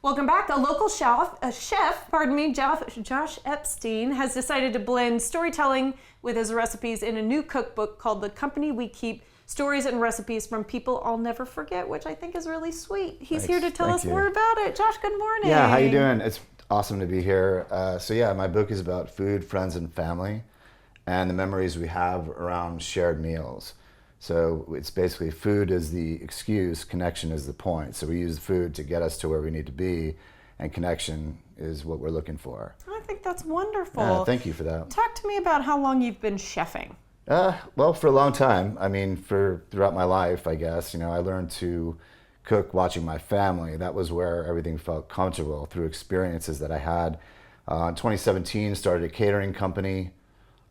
Welcome back. A local chef, Josh Epstein, has decided to blend storytelling with his recipes in a new cookbook called The Company We Keep: Stories and Recipes from People I'll Never Forget, which I think is really sweet. He's here to tell us more about it. Josh, good morning. Yeah, how you doing? It's awesome to be here. My book is about food, friends, and family, and the memories we have around shared meals. So it's basically food is the excuse, connection is the point. So we use food to get us to where we need to be, and connection is what we're looking for. I think that's wonderful. Thank you for that. Talk to me about how long you've been chefing. Well, for a long time. I mean, throughout my life, I guess. I learned to cook watching my family. That was where everything felt comfortable through experiences that I had. In 2017, started a catering company.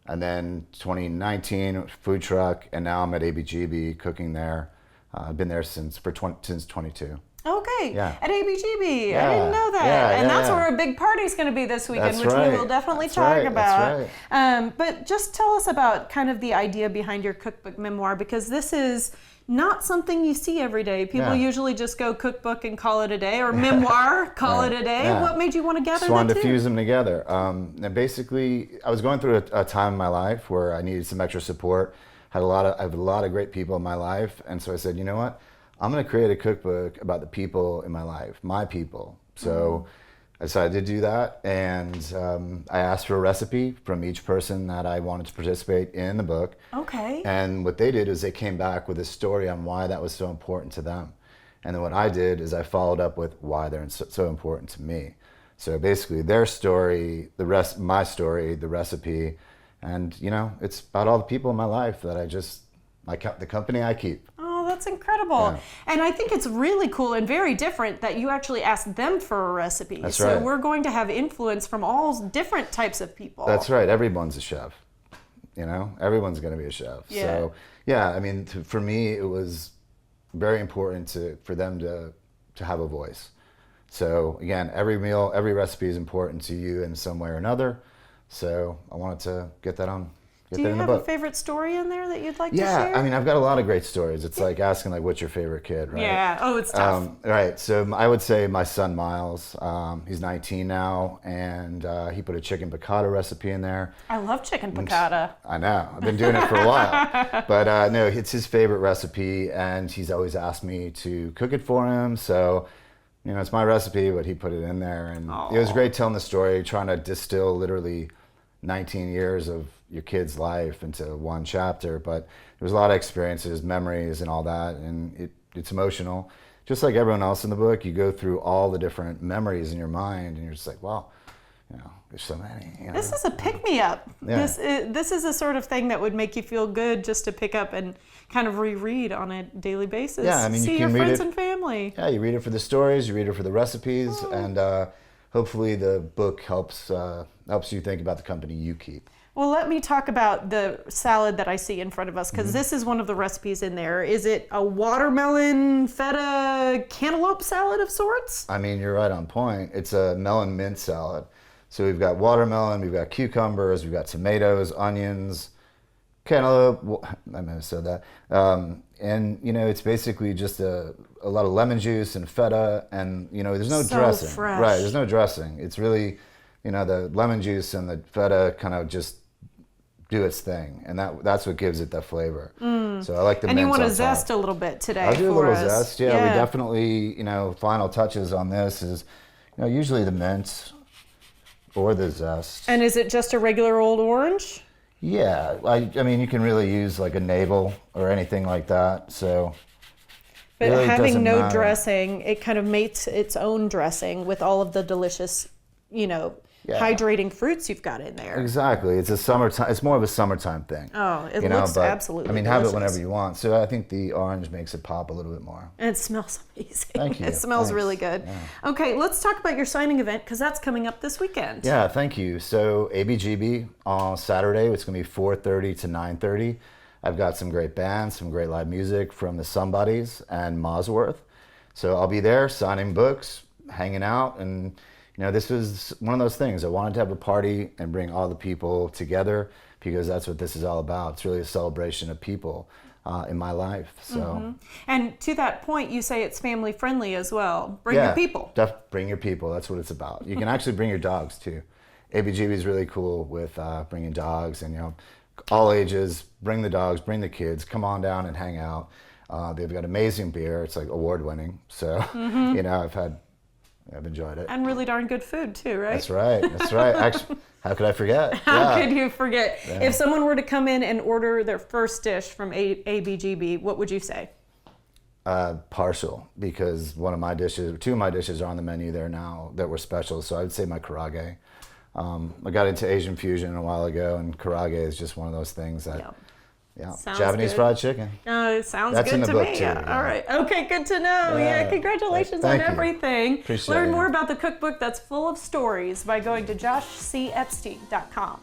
And then 2019, food truck, and now I'm at ABGB cooking there. I've been there since 22. Okay, yeah. At ABGB, yeah. I didn't know that. Yeah, that's where a big party's going to be this weekend, That's which right. we will definitely That's talk right. about. That's right. But just tell us about kind of the idea behind your cookbook memoir, because this is not something you see every day. People usually just go cookbook and call it a day, or memoir, call it a day. Yeah. What made you want to gather Just wanted the to two? fuse them together. And basically, I was going through a time in my life where I needed some extra support. I have a lot of great people in my life, and so I said, you know what? I'm going to create a cookbook about the people in my life, my people. So I decided to do that, and I asked for a recipe from each person that I wanted to participate in the book. Okay. And what they did is they came back with a story on why that was so important to them. And then what I did is I followed up with why they're so important to me. So basically their story, my story, the recipe, and it's about all the people in my life that the company I keep. That's incredible. Yeah. And I think it's really cool and very different that you actually asked them for a recipe. That's so right. we're going to have influence from all different types of people. That's right. Everyone's a chef. Everyone's going to be a chef. Yeah. So I mean, for me, it was very important for them to have a voice. So again, every meal, every recipe is important to you in some way or another. So I wanted to get that on. Do you have a favorite story in there that you'd like to share? Yeah, I mean, I've got a lot of great stories. It's like asking, what's your favorite kid, right? Yeah, it's tough. Right, so I would say my son, Miles, he's 19 now, and he put a chicken piccata recipe in there. I love chicken piccata. I know, I've been doing it for a while. But no, it's his favorite recipe, and he's always asked me to cook it for him. So, it's my recipe, but he put it in there. And it was great telling the story, trying to distill literally 19 years of your kid's life into one chapter, but there was a lot of experiences, memories, and all that, and it's emotional. Just like everyone else in the book, you go through all the different memories in your mind, and you're just like, wow, there's so many. This is a pick-me-up. Yeah. This is a sort of thing that would make you feel good just to pick up and kind of reread on a daily basis. Yeah, I mean, see you your can read friends it, and family. Yeah, you read it for the stories, you read it for the recipes, and hopefully the book helps you think about the company you keep. Well, let me talk about the salad that I see in front of us, because this is one of the recipes in there. Is it a watermelon, feta, cantaloupe salad of sorts? I mean, you're right on point. It's a melon mint salad. So we've got watermelon, we've got cucumbers, we've got tomatoes, onions, cantaloupe. I might have said that. And, it's basically just a lot of lemon juice and feta, and, there's no dressing. Fresh. Right, there's no dressing. It's really, the lemon juice and the feta kind of just do its thing, and that's what gives it that flavor. So I like the mint. And you want to on zest top. a little bit today. I'll do a for little us. zest. Yeah, we definitely, final touches on this is, usually the mint or the zest. And is it just a regular old orange? Yeah, I mean, you can really use like a navel or anything like that. So. But really having no matter. Dressing, it kind of makes its own dressing with all of the delicious, hydrating fruits you've got in there. Exactly. It's more of a summertime thing. Oh, it looks absolutely delicious. Have it whenever you want. So I think the orange makes it pop a little bit more. And it smells amazing. Thank you. It smells Thanks. really good. Yeah. Okay, let's talk about your signing event, because that's coming up this weekend. Yeah, thank you. So ABGB on Saturday, it's going to be 4:30 to 9:30. I've got some great bands, some great live music from the Somebodies and Mosworth. So I'll be there signing books, hanging out, and this was one of those things. I wanted to have a party and bring all the people together, because that's what this is all about. It's really a celebration of people. in my life. So, And to that point, you say it's family friendly as well. Bring your people. Bring your people. That's what it's about. You can actually bring your dogs too. ABGB is really cool with bringing dogs, and all ages. Bring the dogs, bring the kids. Come on down and hang out. They've got amazing beer. It's like award winning. So I've enjoyed it. And really darn good food too, right? That's right. That's right. Actually, how could I forget? How could you forget? Yeah. If someone were to come in and order their first dish from ABGB, what would you say? Partial, because two of my dishes are on the menu there now that were special. So I would say my karage. I got into Asian fusion a while ago, and karage is just one of those things that. Yeah, sounds Japanese good. fried chicken. Sounds That's good in the to book me. too. Yeah. All right. Okay, good to know. Yeah, congratulations on everything. Appreciate Learn it. more about the cookbook that's full of stories by going to joshcepstein.com.